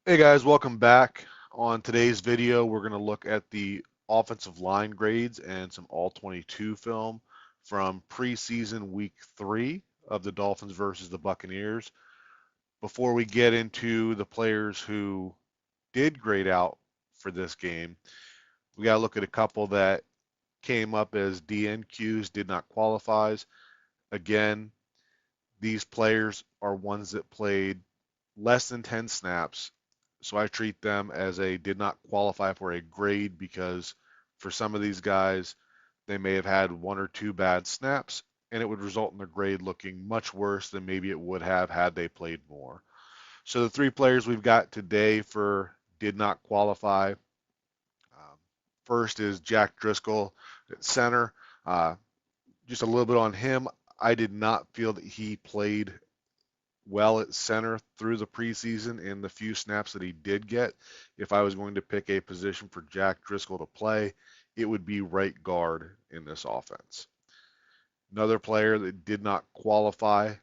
Hey guys, welcome back. On today's video, we're going to look at the offensive line grades and some All-22 film from preseason week 3 of the Dolphins versus the Buccaneers. Before we get into the players who did grade out for this game, we got to look at a couple that came up as DNQs, did not qualify. Again, these players are ones that played less than 10 snaps. So I treat them as a did not qualify for a grade because for some of these guys, they may have had one or two bad snaps, and it would result in their grade looking much worse than maybe it would have had they played more. So the three players we've got today for did not qualify. First is Jack Driscoll at center. Uh, just a little bit on him. I did not feel that he played well at center through the preseason in the few snaps that he did get. If I was going to pick a position for Jack Driscoll to play, it would be right guard in this offense. Another player that did not qualify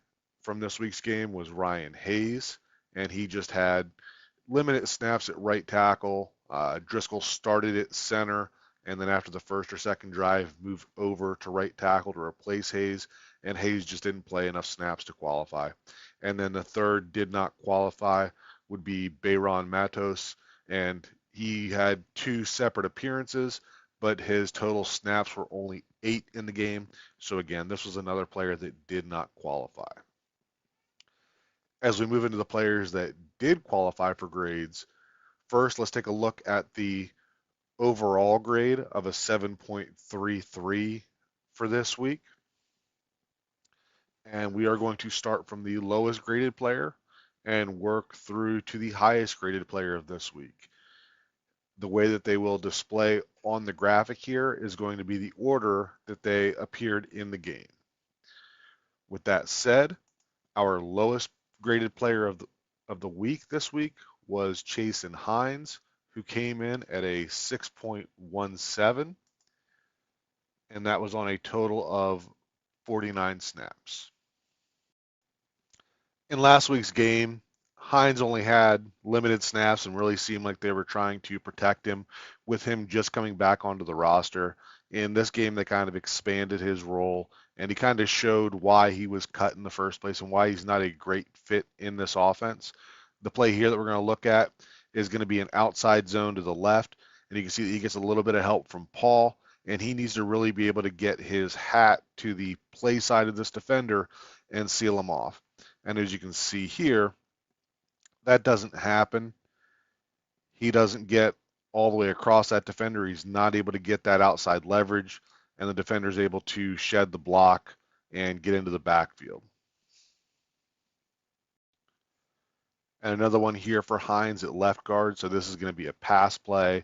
from this week's game was Ryan Hayes, and he just had limited snaps at right tackle. Driscoll started at center, and then after the first or second drive, moved over to right tackle to replace Hayes, and Hayes just didn't play enough snaps to qualify. And then the third did not qualify would be Bayron Matos, and he had two separate appearances, but his total snaps were only 8 in the game. So again, this was another player that did not qualify. As we move into the players that did qualify for grades, first let's take a look at the overall grade of a 7.33 for this week. And we are going to start from the lowest graded player and work through to the highest graded player of this week. The way that they will display on the graphic here is going to be the order that they appeared in the game. With that said, our lowest graded player of the week this week was Chasen Hines, who came in at a 6.17, and that was on a total of 49 snaps. In last week's game, Hines only had limited snaps and really seemed like they were trying to protect him with him just coming back onto the roster. In this game, they kind of expanded his role, and he kind of showed why he was cut in the first place and why he's not a great fit in this offense. The play here that we're going to look at is going to be an outside zone to the left, and you can see that he gets a little bit of help from Paul, and he needs to really be able to get his hat to the play side of this defender and seal him off. And as you can see here, that doesn't happen. He doesn't get all the way across that defender. He's not able to get that outside leverage, and the defender is able to shed the block and get into the backfield. And another one here for Hines at left guard. So this is going to be a pass play,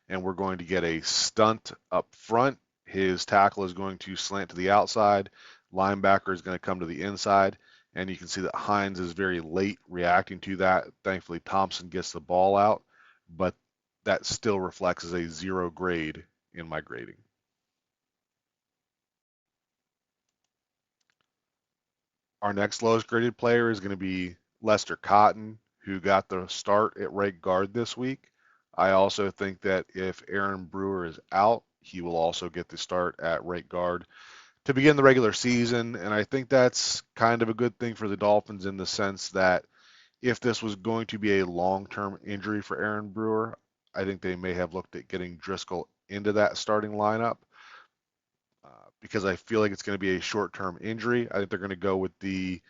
and we're going to get a stunt up front. His tackle is going to slant to the outside. Linebacker is going to come to the inside. And you can see that Hines is very late reacting to that. Thankfully, Thompson gets the ball out, but that still reflects as a 0 grade in my grading. Our next lowest graded player is going to be Lester Cotton, who got the start at right guard this week. I also think that if Aaron Brewer is out, he will also get the start at right guard to begin the regular season. And I think that's kind of a good thing for the Dolphins in the sense that if this was going to be a long-term injury for Aaron Brewer, I think they may have looked at getting Driscoll into that starting lineup because I feel like it's going to be a short-term injury. I think they're going to go with the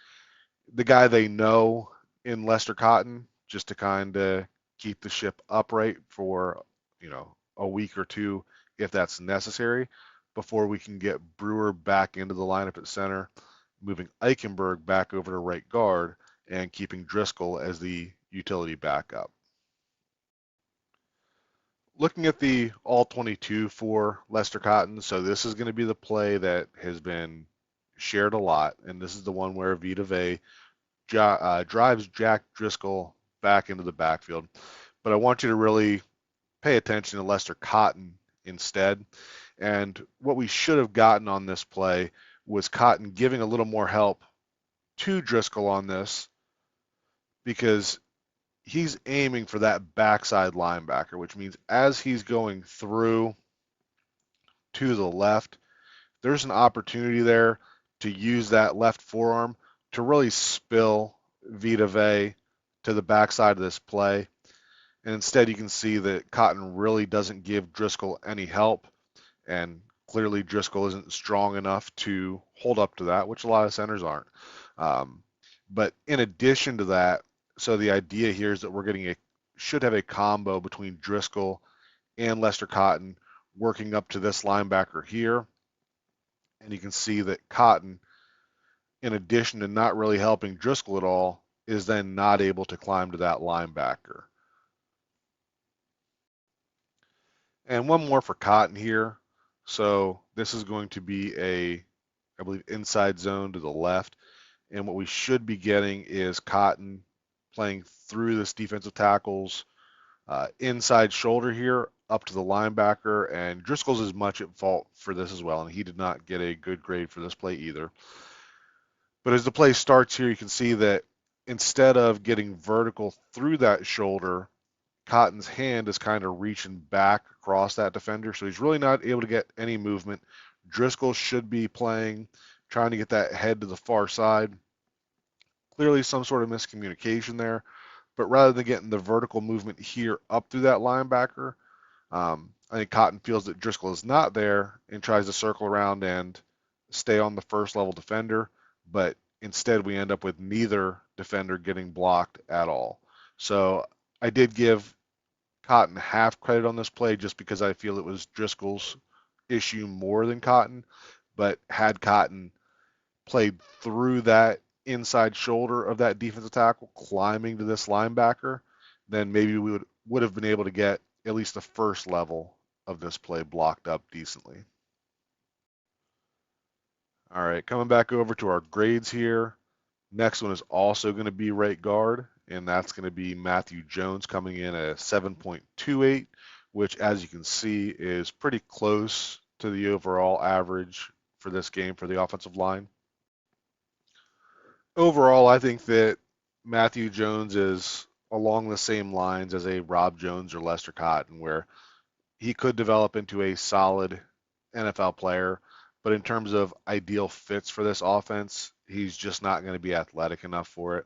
guy they know in Lester Cotton just to kind of keep the ship upright for a week or two if that's necessary before we can get Brewer back into the lineup at center, moving Eichenberg back over to right guard, and keeping Driscoll as the utility backup. Looking at the All-22 for Lester Cotton, so this is going to be the play that has been shared a lot, and this is the one where Vita Vea drives Jack Driscoll back into the backfield. But I want you to really pay attention to Lester Cotton instead. And what we should have gotten on this play was Cotton giving a little more help to Driscoll on this because he's aiming for that backside linebacker, which means as he's going through to the left, there's an opportunity there to use that left forearm to really spill Vita Vea to the backside of this play. And instead, you can see that Cotton really doesn't give Driscoll any help. And clearly, Driscoll isn't strong enough to hold up to that, which a lot of centers aren't. Um, but in addition to that, so the idea here is that should have a combo between Driscoll and Lester Cotton working up to this linebacker here. And you can see that Cotton, in addition to not really helping Driscoll at all, is then not able to climb to that linebacker. And one more for Cotton here. So this is going to be I believe, inside zone to the left. And what we should be getting is Cotton playing through this defensive tackle's inside shoulder here up to the linebacker. And Driscoll's as much at fault for this as well. And he did not get a good grade for this play either. But as the play starts here, you can see that instead of getting vertical through that shoulder, Cotton's hand is kind of reaching back across that defender, so he's really not able to get any movement. Driscoll should be trying to get that head to the far side. Clearly some sort of miscommunication there, but rather than getting the vertical movement here up through that linebacker, I think Cotton feels that Driscoll is not there and tries to circle around and stay on the first level defender, but instead we end up with neither defender getting blocked at all. So I did give Cotton half credit on this play just because I feel it was Driscoll's issue more than Cotton, but had Cotton played through that inside shoulder of that defensive tackle climbing to this linebacker, then maybe we would have been able to get at least the first level of this play blocked up decently. All right, coming back over to our grades here. Next one is also going to be right guard, and that's going to be Matthew Jones coming in at a 7.28, which, as you can see, is pretty close to the overall average for this game for the offensive line. Overall, I think that Matthew Jones is along the same lines as a Rob Jones or Lester Cotton, where he could develop into a solid NFL player, but in terms of ideal fits for this offense, he's just not going to be athletic enough for it.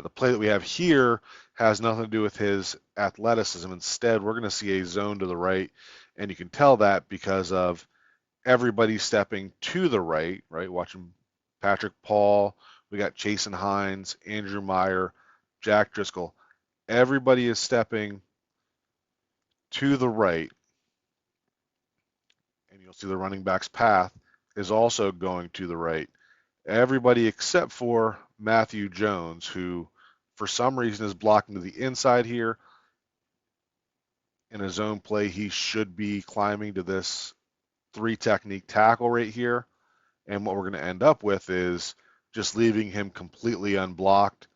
The play that we have here has nothing to do with his athleticism. Instead, we're going to see a zone to the right, and you can tell that because of everybody stepping to the right, right? Watching Patrick Paul, we got Chasen Hines, Andrew Meyer, Jack Driscoll. Everybody is stepping to the right, and you'll see the running back's path is also going to the right. Everybody except for Matthew Jones, who for some reason is blocking to the inside here. In a zone play, he should be climbing to this 3 technique tackle right here. And what we're going to end up with is just leaving him completely unblocked.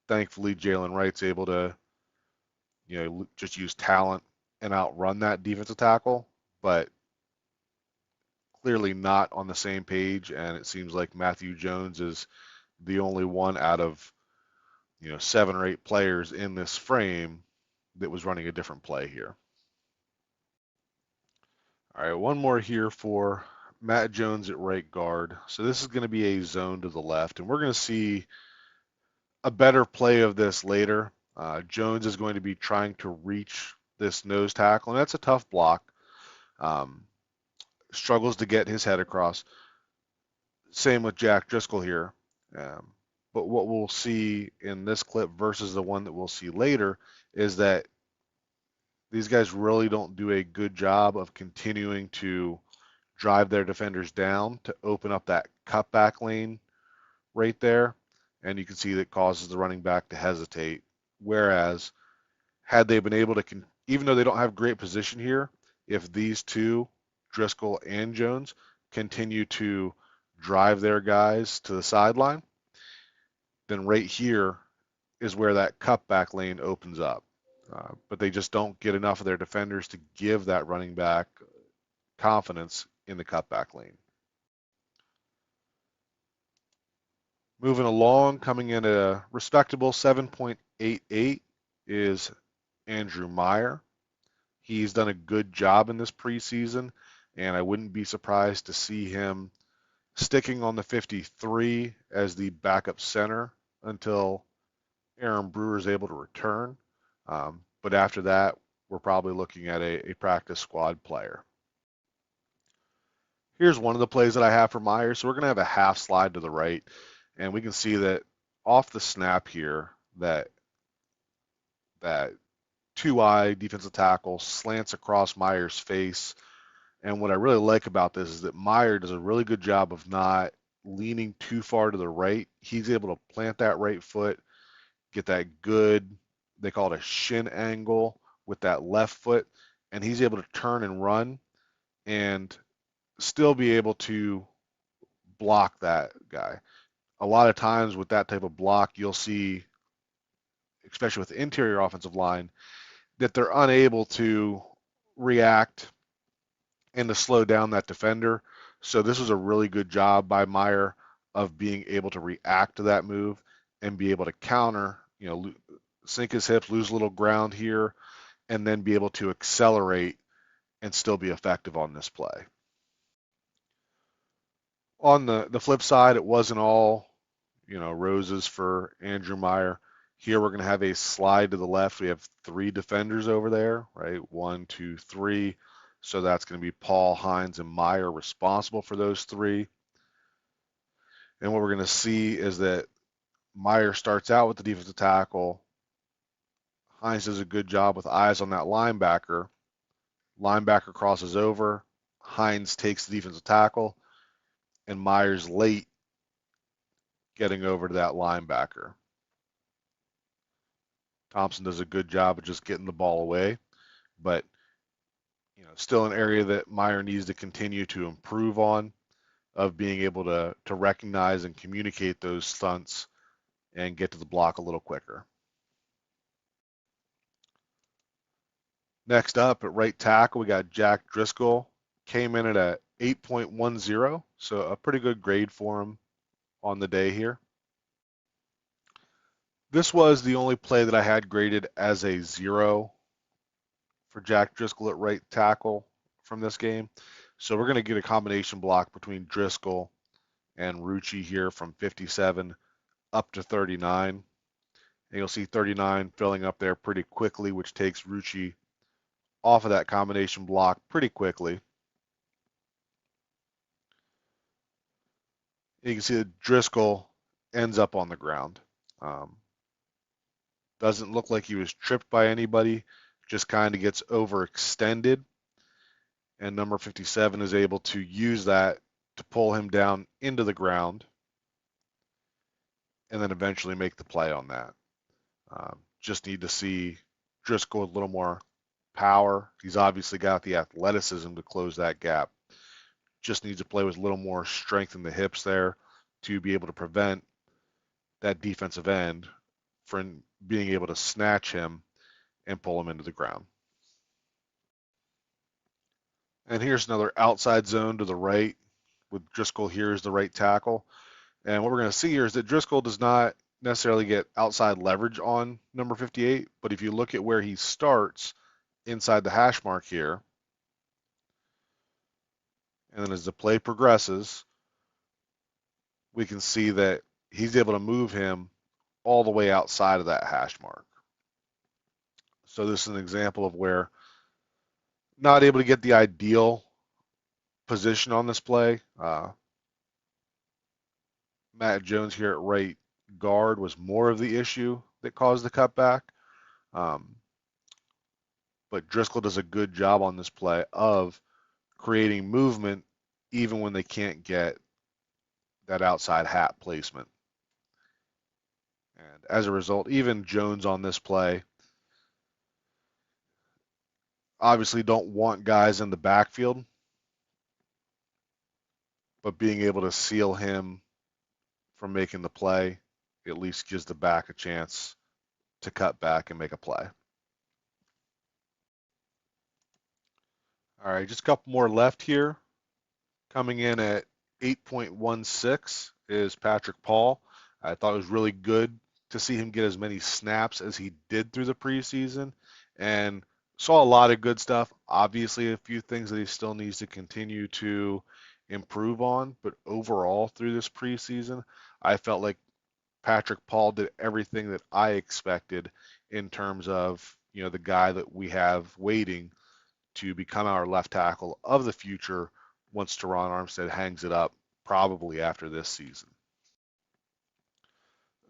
Thankfully, Jalen Wright's able to, just use talent and outrun that defensive tackle, but clearly not on the same page. And it seems like Matthew Jones is the only one out of 7 or 8 players in this frame that was running a different play here. All right, one more here for Matt Jones at right guard. So this is going to be a zone to the left, and we're going to see a better play of this later. Jones is going to be trying to reach this nose tackle, and that's a tough block. Struggles to get his head across. Same with Jack Driscoll here. But what we'll see in this clip versus the one that we'll see later is that these guys really don't do a good job of continuing to drive their defenders down to open up that cutback lane right there. And you can see that causes the running back to hesitate. Whereas, had they been able to, even though they don't have great position here, if these two, Driscoll and Jones, continue to drive their guys to the sideline, then right here is where that cutback lane opens up. But they just don't get enough of their defenders to give that running back confidence in the cutback lane. Moving along, coming in at a respectable 7.88. is Andrew Meyer. He's done a good job in this preseason, and I wouldn't be surprised to see him sticking on the 53 as the backup center until Aaron Brewer is able to return. But after that, we're probably looking at a practice squad player. Here's one of the plays that I have for Meyer. So we're going to have a half slide to the right, and we can see that off the snap here that that two-eye defensive tackle slants across Meyer's face. And what I really like about this is that Meyer does a really good job of not leaning too far to the right. He's able to plant that right foot, get that good, they call it a shin angle with that left foot, and he's able to turn and run and still be able to block that guy. A lot of times with that type of block, you'll see, especially with the interior offensive line, that they're unable to react and to slow down that defender. So this was a really good job by Meyer of being able to react to that move and be able to counter, sink his hips, lose a little ground here, and then be able to accelerate and still be effective on this play. On the flip side, it wasn't all, roses for Andrew Meyer. Here we're going to have a slide to the left. We have three defenders over there, right? 1, 2, 3. So that's going to be Paul, Hines, and Meyer responsible for those three. And what we're going to see is that Meyer starts out with the defensive tackle. Hines does a good job with eyes on that linebacker. Linebacker crosses over. Hines takes the defensive tackle. And Meyer's late getting over to that linebacker. Thompson does a good job of just getting the ball away, but still an area that Meyer needs to continue to improve on, of being able to recognize and communicate those stunts and get to the block a little quicker. Next up at right tackle, we got Jack Driscoll. Came in at a 8.10, so a pretty good grade for him on the day here. This was the only play that I had graded as a 0 for Jack Driscoll at right tackle from this game. So we're going to get a combination block between Driscoll and Rucci here from 57 up to 39. And you'll see 39 filling up there pretty quickly, which takes Rucci off of that combination block pretty quickly. You can see that Driscoll ends up on the ground. Doesn't look like he was tripped by anybody, just kind of gets overextended. And number 57 is able to use that to pull him down into the ground and then eventually make the play on that. Just need to see Driscoll with a little more power. He's obviously got the athleticism to close that gap. Just needs to play with a little more strength in the hips there to be able to prevent that defensive end from being able to snatch him and pull him into the ground. And here's another outside zone to the right with Driscoll here as the right tackle. And what we're going to see here is that Driscoll does not necessarily get outside leverage on number 58, but if you look at where he starts inside the hash mark here, and then as the play progresses, we can see that he's able to move him all the way outside of that hash mark. So this is an example of where not able to get the ideal position on this play. Matt Jones here at right guard was more of the issue that caused the cutback. But Driscoll does a good job on this play of creating movement even when they can't get that outside hat placement. And as a result, even Jones on this play obviously don't want guys in the backfield, but being able to seal him from making the play at least gives the back a chance to cut back and make a play. All right, just a couple more left here. Coming in at 8.16 is Patrick Paul. I thought it was really good to see him get as many snaps as he did through the preseason, and saw a lot of good stuff. Obviously, a few things that he still needs to continue to improve on, but overall through this preseason, I felt like Patrick Paul did everything that I expected in terms of, the guy that we have waiting to become our left tackle of the future once Teron Armstead hangs it up, probably after this season.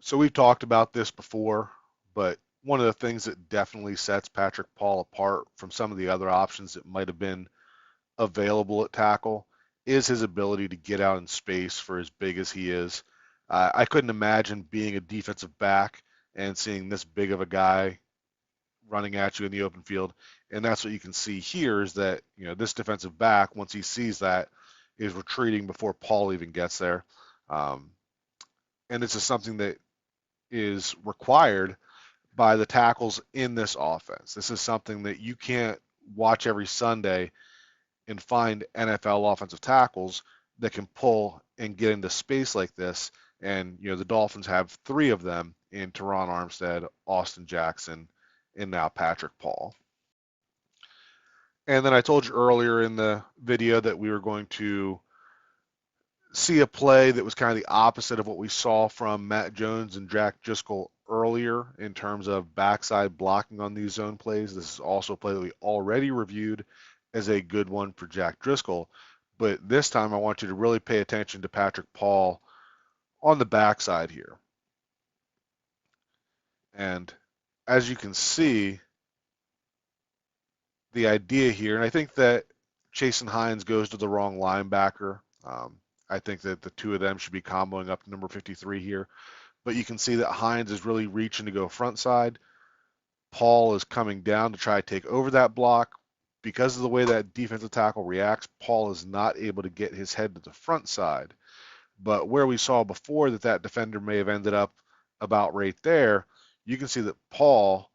So we've talked about this before, but one of the things that definitely sets Patrick Paul apart from some of the other options that might have been available at tackle is his ability to get out in space for as big as he is. I couldn't imagine being a defensive back and seeing this big of a guy running at you in the open field. And that's what you can see here is that, this defensive back, once he sees that, is retreating before Paul even gets there. And this is something that is required by the tackles in this offense. This is something that you can't watch every Sunday and find NFL offensive tackles that can pull and get into space like this. And, the Dolphins have 3 of them in Teron Armstead, Austin Jackson, and now Patrick Paul. And then I told you earlier in the video that we were going to see a play that was kind of the opposite of what we saw from Matt Jones and Jack Driscoll earlier in terms of backside blocking on these zone plays. This is also a play that we already reviewed as a good one for Jack Driscoll. But this time I want you to really pay attention to Patrick Paul on the backside here. And as you can see, the idea here, and I think that Chasen Hines goes to the wrong linebacker. I think that the 2 of them should be comboing up to number 53 here. But you can see that Hines is really reaching to go front side. Paul is coming down to try to take over that block. Because of the way that defensive tackle reacts, Paul is not able to get his head to the front side. But where we saw before that defender may have ended up about right there, you can see that Paul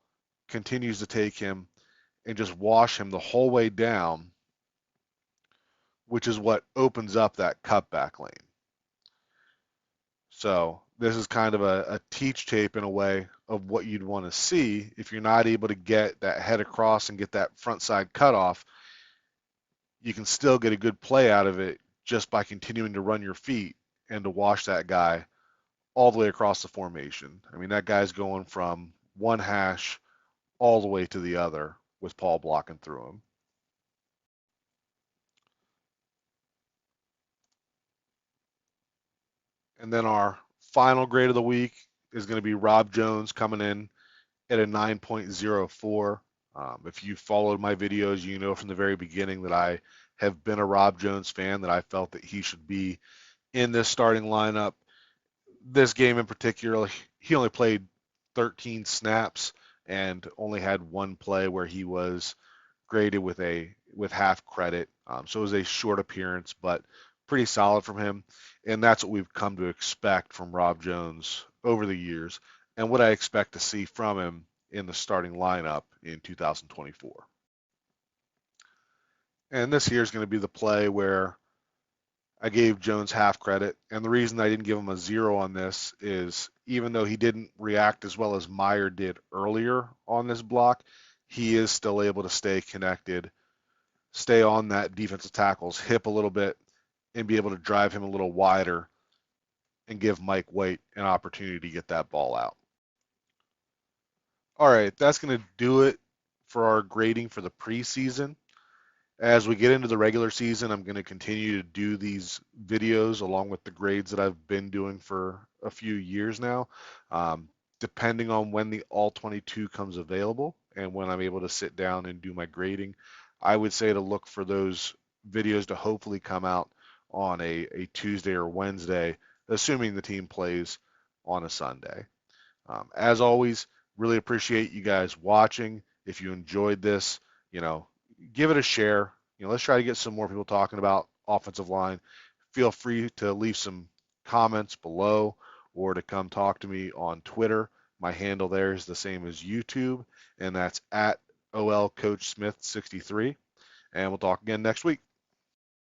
continues to take him and just wash him the whole way down, which is what opens up that cutback lane. So this is kind of a teach tape in a way of what you'd want to see if you're not able to get that head across and get that front side cutoff. You can still get a good play out of it just by continuing to run your feet and to wash that guy all the way across the formation. I mean, that guy's going from one hash all the way to the other with Paul blocking through him. And then our final grade of the week is going to be Rob Jones coming in at a 9.04. If you followed my videos, you know from the very beginning that I have been a Rob Jones fan, that I felt that he should be in this starting lineup. This game in particular, he only played 13 snaps and only had 1 play where he was graded with half credit. So it was a short appearance, but pretty solid from him. And that's what we've come to expect from Rob Jones over the years, and what I expect to see from him in the starting lineup in 2024. And this here is going to be the play where I gave Jones half credit. And the reason I didn't give him a 0 on this is even though he didn't react as well as Meyer did earlier on this block, he is still able to stay connected, stay on that defensive tackle's hip a little bit, and be able to drive him a little wider and give Mike White an opportunity to get that ball out. All right, that's going to do it for our grading for the preseason. As we get into the regular season, I'm going to continue to do these videos along with the grades that I've been doing for a few years now, depending on when the All-22 comes available and when I'm able to sit down and do my grading. I would say to look for those videos to hopefully come out on a Tuesday or Wednesday, assuming the team plays on a Sunday. As always, really appreciate you guys watching. If you enjoyed this, give it a share. Let's try to get some more people talking about offensive line. Feel free to leave some comments below or to come talk to me on Twitter. My handle there is the same as YouTube, and that's at OLCoachSmith63. And we'll talk again next week.